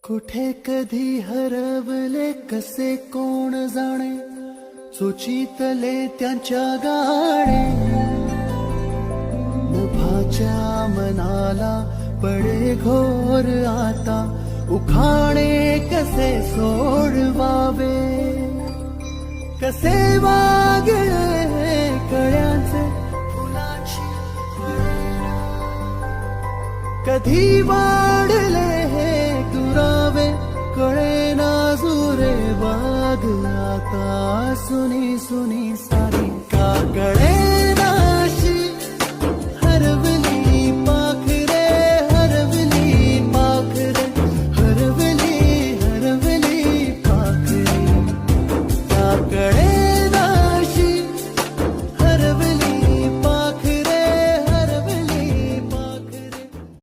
कुठे कधी हरवले कसे कोण जाणे, सुचितले त्यांच्या गाणे. नभाच्या मनाला पडे घोर आता, उखाणे कसे सोडवावे. कसे वागले कळ्यांचे फुलाची फळेना, कधी वाढले हे दुरावे कळेना जुरे वाग. आता सुनी सुनी सारी का कळेना